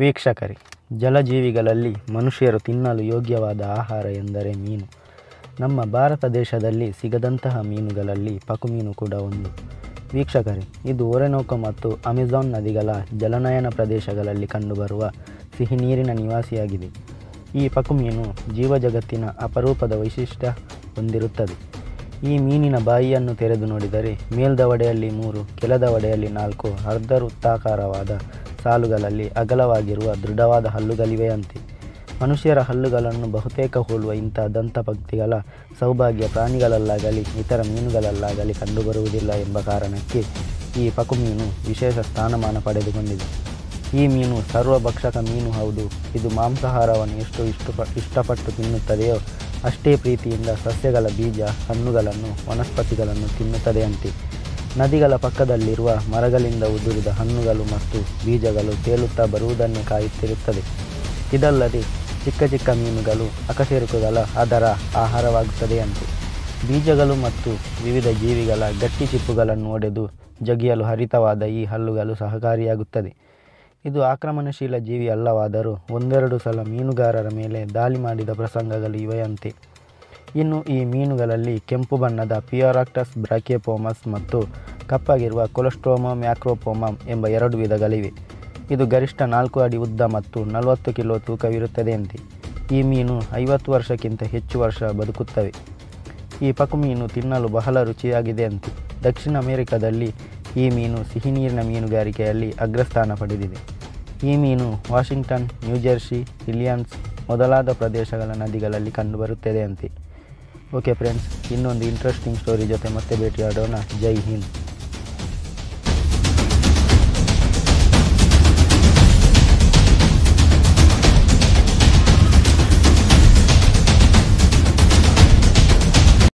ವೀಕ್ಷಕರೇ, ಜಲಜೀವಿಗಳಲ್ಲಿ ಮನುಷ್ಯರು ತಿನ್ನಲು ಯೋಗ್ಯವಾದ ಆಹಾರ ಎಂದರೆ ಮೀನು. ನಮ್ಮ ಭಾರತ ದೇಶದಲ್ಲಿ ಸಿಗದಂತಹ ಮೀನುಗಳಲ್ಲಿ ಪಕುಮೀನು ಕೂಡ ಒಂದು. ವೀಕ್ಷಕರೇ, ಇದು ಒರೆನೋಕೊ ಮತ್ತು ಅಮೆಜಾನ್ ನದಿಗಳ ಜಲನಯನ ಪ್ರದೇಶಗಳಲ್ಲಿ ಕಂಡುಬರುವ ಸಿಹಿ ನೀರಿನ ನಿವಾಸಿಯಾಗಿದೆ. ಈ ಪಕುಮೀನು ಜೀವಜಗತ್ತಿನ ಅಪರೂಪದ ವೈಶಿಷ್ಟ್ಯ ಹೊಂದಿರುತ್ತದೆ. ಈ ಮೀನಿನ ಬಾಯಿಯನ್ನು ತೆರೆದು ನೋಡಿದರೆ ಮೇಲ್ದವಡೆಯಲ್ಲಿ 3, ಕೆಳದವಡೆಯಲ್ಲಿ 4 ಅರ್ಧವೃತ್ತಾಕಾರವಾದ ಸಾಲುಗಳಲ್ಲಿ ಅಗಲವಾಗಿರುವ ದೃಢವಾದ ಹಲ್ಲುಗಳಿವೆಯಂತೆ. ಮನುಷ್ಯರ ಹಲ್ಲುಗಳನ್ನು ಬಹುತೇಕ ಹೋಲುವ ಇಂಥ ದಂತಪಂಕ್ತಿಗಳ ಸೌಭಾಗ್ಯ ಪ್ರಾಣಿಗಳಲ್ಲಾಗಲಿ ಇತರ ಮೀನುಗಳಲ್ಲಾಗಲಿ ಕಂಡುಬರುವುದಿಲ್ಲ ಎಂಬ ಕಾರಣಕ್ಕೆ ಈ ಪಕುಮೀನು ವಿಶೇಷ ಸ್ಥಾನಮಾನ ಪಡೆದುಕೊಂಡಿದೆ. ಈ ಮೀನು ಸರ್ವಭಕ್ಷಕ ಮೀನು ಹೌದು. ಇದು ಮಾಂಸಾಹಾರವನ್ನು ಎಷ್ಟು ಇಷ್ಟಪಟ್ಟು ತಿನ್ನುತ್ತದೆಯೋ ಅಷ್ಟೇ ಪ್ರೀತಿಯಿಂದ ಸಸ್ಯಗಳ ಬೀಜ, ಹಣ್ಣುಗಳನ್ನು, ವನಸ್ಪತಿಗಳನ್ನು ತಿನ್ನುತ್ತದೆಯಂತೆ. ನದಿಗಳ ಪಕ್ಕದಲ್ಲಿರುವ ಮರಗಳಿಂದ ಉದುರಿದ ಹಣ್ಣುಗಳು ಮತ್ತು ಬೀಜಗಳು ತೇಲುತ್ತಾ ಬರುವುದನ್ನೇ ಕಾಯುತ್ತಿರುತ್ತದೆ. ಇದಲ್ಲದೆ ಚಿಕ್ಕ ಚಿಕ್ಕ ಮೀನುಗಳು, ಅಕಶೇರುಕಗಳ ಅದರ ಆಹಾರವಾಗುತ್ತದೆಯಂತೆ. ಬೀಜಗಳು ಮತ್ತು ವಿವಿಧ ಜೀವಿಗಳ ಗಟ್ಟಿ ಚಿಪ್ಪುಗಳನ್ನು ಒಡೆದು ಜಗಿಯಲು ಹರಿತವಾದ ಈ ಹಲ್ಲುಗಳು ಸಹಕಾರಿಯಾಗುತ್ತದೆ. ಇದು ಆಕ್ರಮಣಶೀಲ ಜೀವಿ ಅಲ್ಲವಾದರೂ ಒಂದೆರಡು ಸಲ ಮೀನುಗಾರರ ಮೇಲೆ ದಾಳಿ ಮಾಡಿದ ಪ್ರಸಂಗಗಳು ಇವೆಯಂತೆ. ಇನ್ನು ಈ ಮೀನುಗಳಲ್ಲಿ ಕೆಂಪು ಬಣ್ಣದ ಪಿಯೋರಾಕ್ಟಸ್ ಬ್ರಾಕಿಯೋಪೋಮಸ್ ಮತ್ತು ಕಪ್ಪಗಿರುವ ಕೊಲೊಸ್ಟ್ರೋಮಾ ಮ್ಯಾಕ್ರೋಪೋಮಮ್ ಎಂಬ 2 ವಿಧಗಳಿವೆ. ಇದು ಗರಿಷ್ಠ 4 ಅಡಿ ಉದ್ದ ಮತ್ತು 40 ಕಿಲೋ ತೂಕವಿರುತ್ತದೆಯಂತೆ. ಈ ಮೀನು 50 ವರ್ಷಕ್ಕಿಂತ ಹೆಚ್ಚು ವರ್ಷ ಬದುಕುತ್ತವೆ. ಈ ಪಕುಮೀನು ತಿನ್ನಲು ಬಹಳ ರುಚಿಯಾಗಿದೆಯಂತೆ. ದಕ್ಷಿಣ ಅಮೆರಿಕದಲ್ಲಿ ಈ ಮೀನು ಸಿಹಿನೀರಿನ ಮೀನುಗಾರಿಕೆಯಲ್ಲಿ ಅಗ್ರಸ್ಥಾನ ಪಡೆದಿದೆ. ಈ ಮೀನು ವಾಷಿಂಗ್ಟನ್, ನ್ಯೂಜೆರ್ಸಿ, ಇಲಿಯಾನ್ಸ್ ಮೊದಲಾದ ಪ್ರದೇಶಗಳ ನದಿಗಳಲ್ಲಿ ಕಂಡುಬರುತ್ತದೆಯಂತೆ. ಓಕೆ ಫ್ರೆಂಡ್ಸ್, ಇನ್ನೊಂದು ಇಂಟ್ರೆಸ್ಟಿಂಗ್ ಸ್ಟೋರಿ ಜೊತೆ ಮತ್ತೆ ಭೇಟಿಯಾಡೋಣ. ಜೈ ಹಿಂದ್.